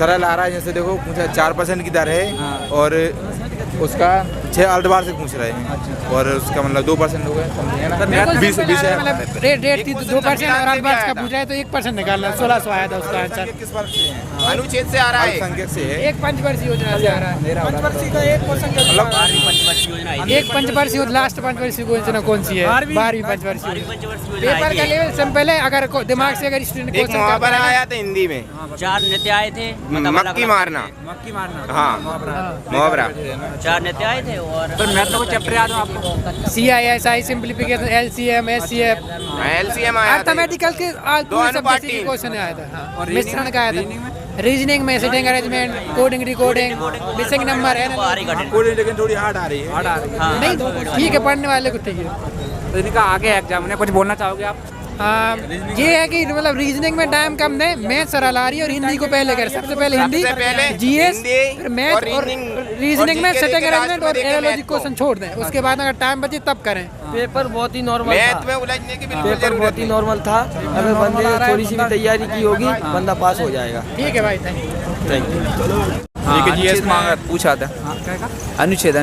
सरल आ रहा है। जैसे देखो पूछा 4% की दर है और उसका 6 अर्धवार्षिक से पूछ रहे हैं और उसका मतलब 2% हो गए, समझिए ना। 20 है रेट थी 2% और अर्धवार्षिक का पूछ रहा है तो 1% निकालना 1600 आया था उसका आंसर। किस वर्ष से है? अनुच्छेद से आ रहा है, संख्या से है। एक पंचवर्षीय योजना से आ रहा है। एक पंचवर्षीय लास्ट पंचवर्षीय योजना कौन सी है? 12वीं पंचवर्षीय। पेपर का लेवल सिंपल है, अगर दिमाग से अगर स्टूडेंट एक मुहावरा आया था हिंदी में, 4 नृत्य आए थे, मक्की मारना। हाँ, मुहावरा 4 नृत्य आए थे। और तो मैथ में कोई चैप्टर याद हो आपको? CISI simplification, LCM, SCF, LCM आया था। अर्थमेटिकल के पूरे सब्जेक्ट के क्वेश्चन आया था। हाँ, मिश्रण का आया था। रीजनिंग में sitting arrangement, coding, recording, missing number है कोडिंग लेकिन थोड़ी हार्ड आ रही है। नहीं, ठीक है, पढ़ने वाले को ठीक है। तो इनका आगे एग्जाम है, कुछ बोलना चाहोगे आप? ये है कि मतलब रीजनिंग में टाइम कम दें, मैथ सरल आ रही है और हिंदी को पहले कर, सबसे पहले हिंदी, GS, फिर मैथ और रीजनिंग में सिटिंग अरेंजमेंट और एनालॉजी क्वेश्चन छोड़ दें। उसके बाद अगर टाइम बचे तब करें। पेपर बहुत ही नॉर्मल था। मैथ में उलझने की बिल्कुल पेपर बहुत ही नॉर्मल था। अगर बंदे ने थोड़ी सी भी तैयारी की होगी, बंदा पास हो जाएगा। ठीक है भाई, थैंक यू। GS मांगा पूछा था। अनुच्छेद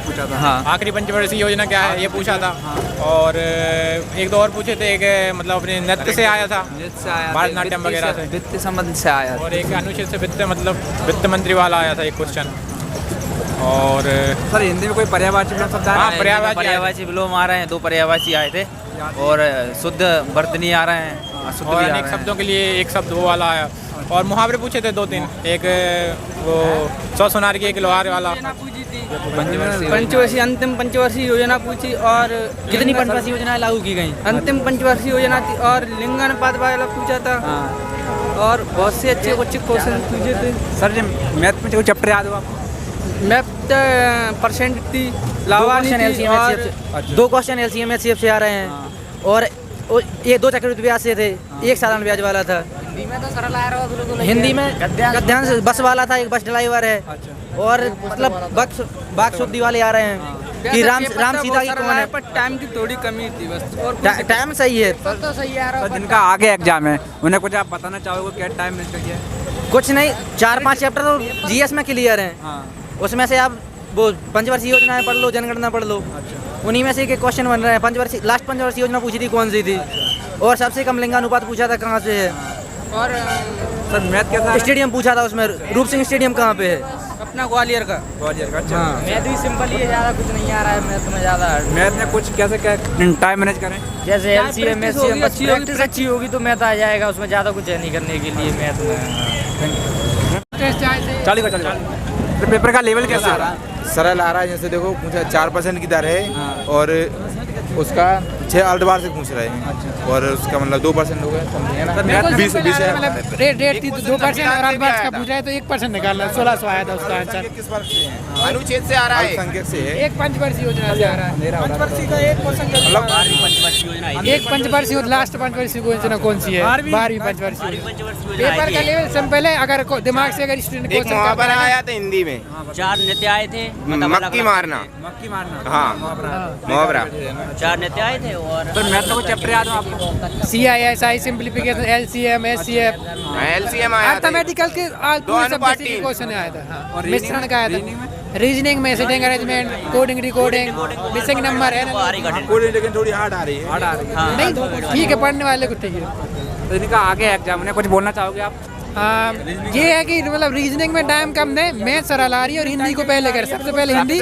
पूछा था। हाँ, आखिरी पंचवर्षीय योजना क्या है ये पूछा था। और एक दो और पूछे थे, एक मतलब अपने नृत्य से आया था, भरतनाट्यम वगैरह से, वित्त संबंध से आया और एक अनुच्छेद से वित्त मतलब वित्त मंत्री वाला आया था एक क्वेश्चन। और सर हिंदी में कोई पर्यायवाची शब्द? हाँ, पर्यायवाची विलोम आ रहे हैं, 2 पर्यायवाची आए थे और शुद्ध वर्तनी आ रहे हैं, अशुद्ध और भी आ अनेक रहे हैं। शब्दों के लिए एक शब्द वो वाला आया। और मुहावरे पूछे थे 2-3, एक वो 100 सोनार की एक लोहार वाला। पंचवर्षीय अंतिम पंचवर्षीय योजना पूछी और कितनी पंचवर्षीय योजनाएं लागू की गई? अंतिम पंचवर्षीय योजना थी और लिंगानुपात वाला पूछा था और बहुत से अच्छे क्वेश्चन पूछे थे। सर जी मैथ में कोई चैप्टर याद हो आपको? मैथ परसेंट थी, लावानी थी और 2 क्वेश्चन LCM SCF से आ रहे हैं और ये 2 चक्रवृद्धि ब्याज से थे, एक साधारण ब्याज वाला था। हिंदी में गद्यांश बस वाला था, एक बस ड्राइवर है। और मतलब बाक शुद्धि वाले आ रहे हैं कि राम सीता की कौन है। पर टाइम की थोड़ी कमी थी बस, और टाइम सही है। तो जिनका आगे एग्जाम है उन्हें कुछ आप बताना चाहोगे, क्या टाइम मिल चाहिए? कुछ नहीं, 4-5 चैप्टर तो GS में क्लियर हैं। उसमें से आप वो पंचवर्षीय योजनाएं पढ़ लो, जनगणना पढ़ लो। उन्हीं में से एक क्वेश्चन बन रहे हैं। लास्ट पंचवर्षीय योजना पूछी थी कौन सी थी, और सबसे कम लिंगानुपात पूछा था कहाँ से है। और सर मैथ कैसा? स्टेडियम पूछा था उसमें, रूप सिंह स्टेडियम कहाँ पे है? अपना ग्वालियर का। अच्छा। मैथ भी सिंपल ही है, ज़्यादा कुछ नहीं आ रहा है मैथ में ज़्यादा। मैथ में कुछ कैसे क्या टाइम मैनेज करें? जैसे LCM SCM प्रैक्टिस अच्छी होगी तो मैथ आ जाएगा, उसमें ज़्यादा कुछ है नहीं करने के लिए मैथ में। चलिए। तो पेपर का लेवल कैसा आ रहा है? सरल आ रहा है। जैसे देखो पूछा 4% की दर है और उसका 6 अर्धवार्षिक से पूछ रहे हैं और उसका मतलब 2% हो गए, समझिए ना। 20 है रेट थी 2% और अर्धवार्षिक का पूछ रहा है तो 1% निकालना 1600 आया था उसका आंसर। किस वर्ष से है? अनुच्छेद से आ रहा है, संख्या से है। एक पंचवर्षीय योजना से आ रहा है। एक पंचवर्षीय लास्ट पंचवर्षीय योजना कौन सी है? 12वीं पंचवर्षीय। पेपर का लेवल सिंपल है, अगर दिमाग से अगर स्टूडेंट एक मुहावरा आया था हिंदी में, 4 नृत्य आए थे, मक्की मारना। हाँ, मुहावरा 4 नृत्य आए थे। और तो मैथ में कोई चैप्टर याद हो आपको? CISI simplification, LCM SCF, LCM आया था। अर्थमेटिकल के पूरे सब्जेक्ट के क्वेश्चन आया था। हाँ, मिश्रण का आया था। रीजनिंग में sitting arrangement, coding, recording, missing number है कोडिंग लेकिन थोड़ी हार्ड आ रही है। नहीं, ठीक है, पढ़ने वाले को ठीक है। तो इनका आगे एग्जाम है, कुछ बोलना चाहोगे आप? ये है कि मतलब रीजनिंग में टाइम कम दें, मैथ सरल आ रही है और हिंदी को पहले कर, सबसे पहले हिंदी,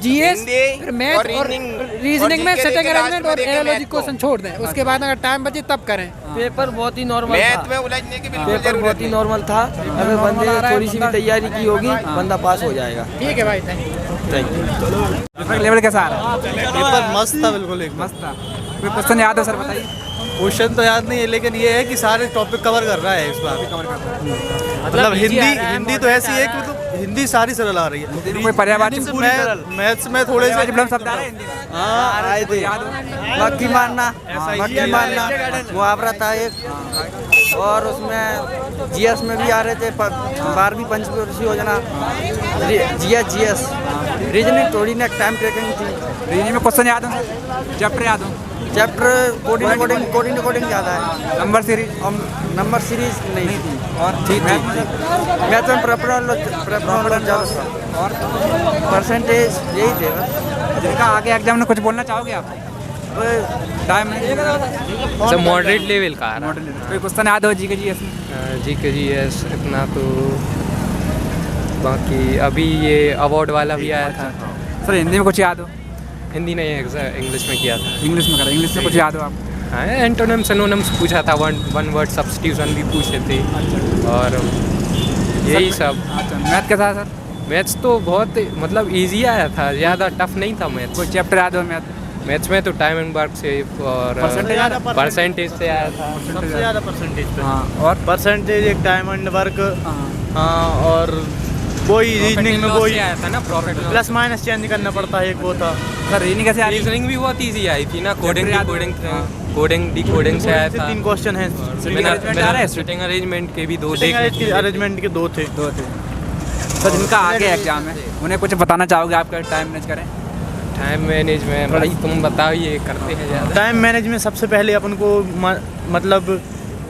GS, फिर मैथ और रीजनिंग में सिटिंग अरेंजमेंट और एनालॉजी क्वेश्चन छोड़ दें। उसके बाद अगर टाइम बचे तब करें। पेपर बहुत ही नॉर्मल मैथ था। में उलझने की बिल्कुल पेपर बहुत ही नॉर्मल था। अगर बंदे ने थोड़ी सी भी तैयारी की होगी, बंदा पास हो जाएगा। ठीक है भाई, थैंक यू। पेपर लेवल कैसा आ रहा है? पेपर मस्त था, बिल्कुल मस्त था। कोई क्वेश्चन याद है सर, बताइए। क्वेश्चन तो याद नहीं है, लेकिन ये है कि सारे टॉपिक कवर कर रहा है इस बार। मतलब हिंदी तो ऐसी है कि मतलब हिंदी सारी सरल आ रही है। कोई पर्यायवाची मैथ्स में थोड़े से शब्द आ रहे हैं? हाँ आए थे। मक्की मारना मुहावरा था एक, और उसमें GS में भी आ रहे थे 12वीं पंचवर्षीय योजना, GS रीजनिंग थोड़ी ना टाइम टेकिंग थी। रीजनिंग में क्वेश्चन याद हो, चैप्टर याद हो? चैप्टर कोडिंग ज़्यादा है। नंबर सीरीज और नंबर सीरीज नहीं थी। और थी मैथ में प्रॉपर ज़्यादा था और परसेंटेज यही थे बस। जिनका आगे एग्जाम में कुछ बोलना चाहोगे आप? टाइम सब मॉडरेट लेवल का है। कोई क्वेश्चन याद हो जीके जीएस में? जीके जीएस इतना तो, बाकी अभी ये अवार्ड वाला भी आया था। सर हिंदी में कुछ याद हो? हिंदी नहीं, इंग्लिश में किया था। इंग्लिश में करा, इंग्लिश में कुछ याद हो आपको? हाँ, एंटोनिम्स सिनोनिम्स पूछा था, वन वर्ड सब्स्टिट्यूशन भी पूछे थे और यही सब। अच्छा, मैथ कैसा है सर? मैथ्स तो बहुत मतलब इजी आया था, ज़्यादा टफ नहीं था मैथ्स। कोई चैप्टर याद हो मैथ? मैथ्स में तो टाइम एंड वर्क से और परसेंटेज से आया था। सबसे ज़्यादा परसेंटेज पे। हाँ, और परसेंटेज, एक टाइम एंड वर्क, और वही रीजनिंग में वही आया था ना, प्रॉफिट प्लस माइनस चेंज करना पड़ता है, एक वो था। सर रीजनिंग कैसे आ रही है? रीजनिंग भी बहुत इजी आई थी ना, कोडिंग डिकोडिंग से आया था। 3 क्वेश्चन हैं। सिटिंग अरेंजमेंट के भी 2 अरेंजमेंट के 2 थे। सर जिनका आगे एग्जाम है उन्हें कुछ बताना चाहोगे आपका? टाइम मैनेज करें। टाइम मैनेजमेंट भाई तुम बताओ, ये करते हैं ज़्यादा। टाइम मैनेजमेंट सबसे पहले अपन को मतलब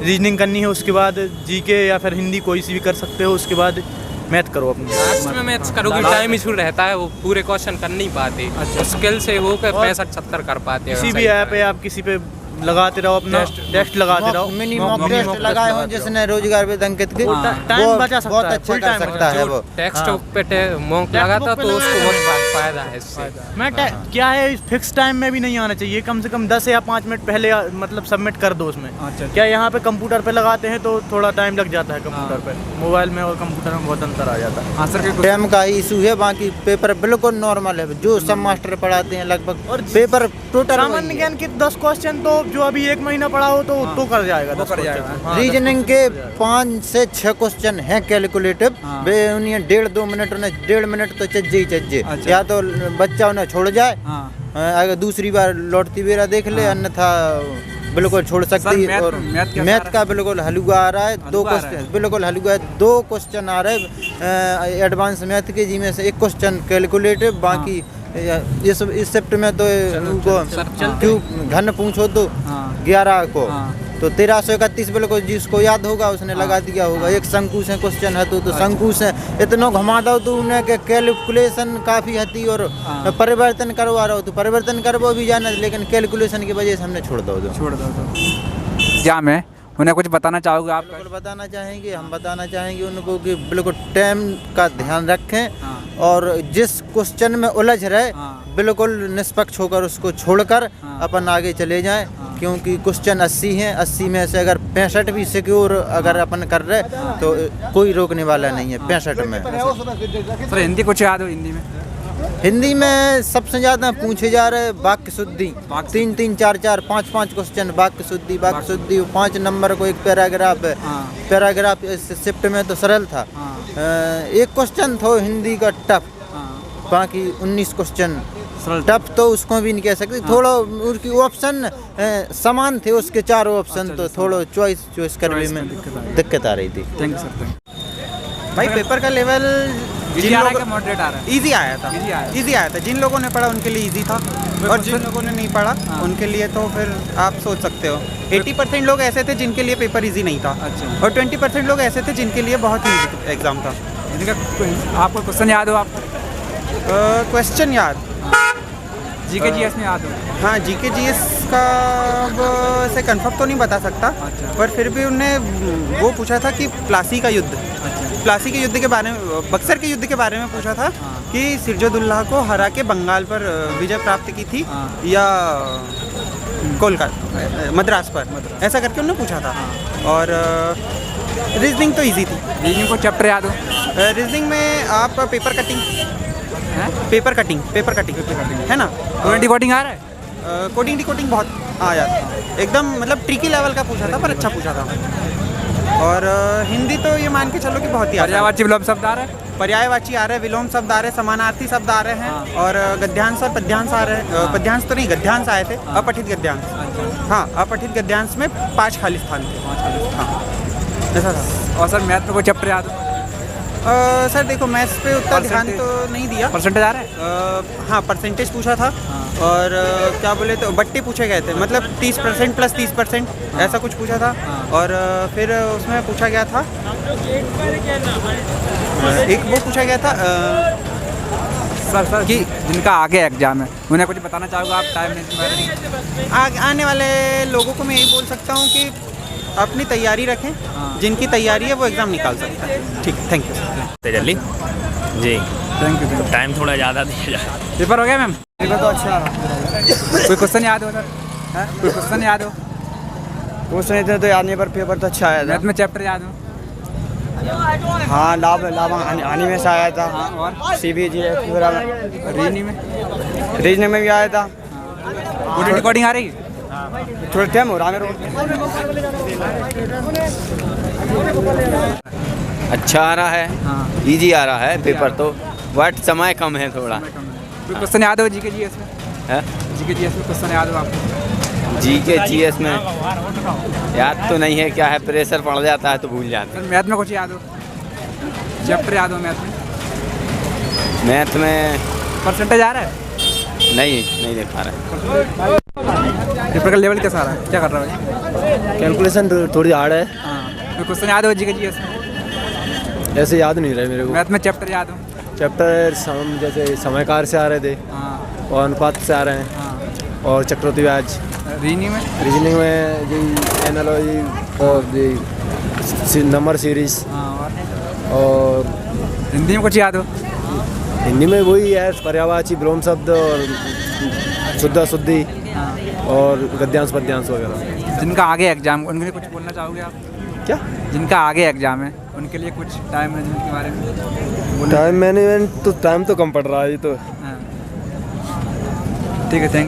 रीजनिंग करनी है, उसके बाद जीके या फिर हिंदी कोई सी भी कर सकते हो, उसके बाद मैथ करो अपनी। लास्ट में मैथ्स करोगे, टाइम इशू रहता है, वो पूरे क्वेश्चन कर नहीं पाते। मुश्किल से हो कर 65-70 कर पाते हैं। किसी भी ऐप है, आप किसी पे लगाते रहो, अपना टेस्ट लगाते रहो। मिनी मॉक टेस्ट लगाए हो जिसने रोजगार पे अंकित की, टाइम बचा सकता बहुत है, अच्छा फुल कर टाइम सकता है वो। टेक्स्ट पे मॉक लगाता तो उसको बहुत फायदा है इससे। मैं क्या है, फिक्स टाइम में भी नहीं आना चाहिए, कम से कम 10 या 5 मिनट पहले मतलब सबमिट कर दो उसमें। क्या यहाँ पे कंप्यूटर पे लगाते हैं तो थोड़ा टाइम लग जाता है कंप्यूटर पे, मोबाइल में और कंप्यूटर में बहुत अंतर आ जाता है। हाँ सर, टाइम का इशू है, बाकी पेपर बिल्कुल नॉर्मल है, जो सब मास्टर पढ़ाते हैं लगभग। और पेपर टोटल सामान्य ज्ञान के 10 क्वेश्चन तो जो अभी 1 महीना पढ़ा हो तो कर जाएगा। रीजनिंग के 5 से 6 क्वेश्चन हैं कैलकुलेटिव, वे उन्हें 1.5-2 मिनट, उन्हें 1.5 मिनट तो चज्जे। या तो बच्चा उन्हें छोड़ जाए, अगर दूसरी बार लौटती बेरा देख ले, अन्यथा बिल्कुल छोड़ सकती है। और मैथ का बिल्कुल हलुआ आ रहा है, 2 क्वेश्चन बिल्कुल हलुआ है, 2 क्वेश्चन आ रहे हैं एडवांस मैथ के, जिनमें से 1 क्वेश्चन कैलकुलेटिव, बाकी इस शिफ्ट में तो क्यों घन पूछो तो 11 को तो 1331 बिल्कुल जिसको याद होगा उसने लगा दिया होगा। एक शंकु से क्वेश्चन है तो शंकु से इतना घुमा दो तो उन्हें के कैलकुलेशन काफ़ी हती, और परिवर्तन करवा रहा हो तो परिवर्तन करवा भी जाना, लेकिन कैलकुलेशन की वजह से हमने छोड़ दो। एग्जाम है, उन्हें कुछ बताना चाहोगे आप? बिल्कुल बताना चाहेंगे, हम बताना चाहेंगे उनको कि बिल्कुल टाइम का ध्यान रखें, और जिस क्वेश्चन में उलझ रहे बिल्कुल निष्पक्ष होकर उसको छोड़कर अपन आगे चले जाएं, क्योंकि क्वेश्चन 80 हैं, 80 में से अगर 65 भी सिक्योर अगर अपन कर रहे तो कोई रोकने वाला नहीं है 65 में। सर हिंदी कुछ याद हो? हिंदी में सबसे ज़्यादा पूछे जा रहे वाक्य शुद्धि, 3-3, 4-4, 5-5 क्वेश्चन वाक्य शुद्धि। 5 नंबर को एक पैराग्राफ है, पैराग्राफ शिफ्ट में तो सरल था। 1 क्वेश्चन था हिंदी का टफ, बाकी 19 क्वेश्चन टफ, तो उसको भी नहीं कह सकते। थोड़ा उनकी ऑप्शन समान थे, उसके 4 ऑप्शन, तो थोड़ा चॉइस करने में दिक्कत आ रही थी। Thank you sir. भाई पेपर का लेवल मॉडरेट आ रहा है? इजी आया था। जिन लोगों ने पढ़ा उनके लिए इजी था, और जिन लोगों ने नहीं पढ़ा उनके लिए तो फिर आप सोच सकते हो। 80% लोग ऐसे थे जिनके लिए पेपर इजी नहीं था, और 20% लोग ऐसे थे जिनके लिए बहुत इजी एग्जाम था। आपको क्वेश्चन याद हो? आपको क्वेश्चन याद? जीके जीएस में याद हो? हाँ, जीके जीएस का से कंफर्म तो नहीं बता सकता, पर फिर भी उन्होंने वो पूछा था कि प्लासी के युद्ध के बारे में, बक्सर के युद्ध के बारे में पूछा था कि सिरजोदुल्लाह को हरा के बंगाल पर विजय प्राप्त की थी या कोलकाता मद्रास पर, ऐसा करके उन्होंने पूछा था। और रीजनिंग तो इजी थी। रीजनिंग को चैप्टर याद हो? रीजनिंग में आप पेपर कटिंग है ना, डिकोडिंग आ रहा है? कोडिंग डिकोडिंग बहुत आया था, एकदम मतलब ट्रिकी लेवल का पूछा था, पर अच्छा पूछा था। और हिंदी तो ये मान के चलो कि बहुत ही पर्यायवाची विलोम शब्द आ रहा है? पर्यायवाची आ रहे हैं, विलोम शब्द आ रहे हैं, समानार्थी शब्द आ रहे हैं, और गद्यांश और पद्यांश आ रहे हैं। पद्यांश तो नहीं, गद्यांश आए थे, अपठित गद्यांश। हाँ, अपठित गद्यांश में 5 खाली स्थान थे। हाँ, ऐसा था। और सर मैथ में कोई चैप्टर याद हो? सर देखो, मैथ्स पे उतना ध्यान तो नहीं दिया। परसेंटेज आ रहा है? हाँ, परसेंटेज पूछा था, और क्या बोले तो बट्टे पूछे गए थे, मतलब 30% प्लस 30% ऐसा कुछ पूछा था। और फिर उसमें पूछा गया था एक वो पूछा गया था सर कि जिनका आगे एग्जाम है उन्हें कुछ बताना चाहोगे आप टाइम मैनेजमेंट? आने वाले लोगों को मैं यही बोल सकता हूँ कि अपनी तैयारी रखें, जिनकी तैयारी है वो एग्ज़ाम निकाल सकता है। ठीक, थैंक यू जल्दी जी, थैंक यू। टाइम थोड़ा ज़्यादा दिया जाए। पेपर हो गया मैम? पेपर तो अच्छा रहा। कोई क्वेश्चन याद हो सर? कोई क्वेश्चन याद हो? क्वेश्चन इतने तो याद नहीं, पर पेपर तो अच्छा आया मैथ में चैप्टर याद हो? हाँ, लाभ हानि में से आया था। और CBG रीजनिंग में? रीजनिंग में भी आया था। ऑडियो रिकॉर्डिंग आ रही है? थोड़ा टाइम हो रहा है मेरे अच्छा आ रहा है, इजी आ रहा है पेपर तो, बट समय कम है थोड़ा। कोई क्वेश्चन याद हो जीके जीएस में? जीके जीएस में क्वेश्चन याद हो आपको? जीके जीएस में याद तो नहीं है, क्या है प्रेशर पड़ जाता है तो भूल जाते सर मैथ में कुछ याद हो? चैप्टर याद हो मैथ में? मैथ में परसेंटेज आ रहा है? नहीं देख पा रहा। पेपर का लेवल कैसा आ रहा है? क्या कर रहा है? कैलकुलेशन थोड़ी हार्ड है। कोई क्वेश्चन याद हो जीके जीएस में? ऐसे याद नहीं रहे मेरे को। मैथ में चैप्टर याद हो? चैप्टर जैसे समयकार से आ रहे थे और अनुपात से आ रहे हैं और चक्रवृद्धि ब्याज। रीजनिंग में? रीजनिंग में जी एनालॉजी और जी नंबर सीरीज। और हिंदी में कुछ याद हो? हिंदी में वही है पर्यायवाची, विलोम शब्द और शुद्ध अशुद्धि और गद्यांश पद्यांश वगैरह। जिनका आगे एग्जाम, उनके लिए कुछ बोलना चाहोगे आप? क्या? जिनका आगे एग्जाम है उनके लिए कुछ टाइम मैनेजमेंट के बारे में? टाइम मैनेजमेंट तो टाइम तो कम पड़ रहा है ये तो। ठीक है, थैंक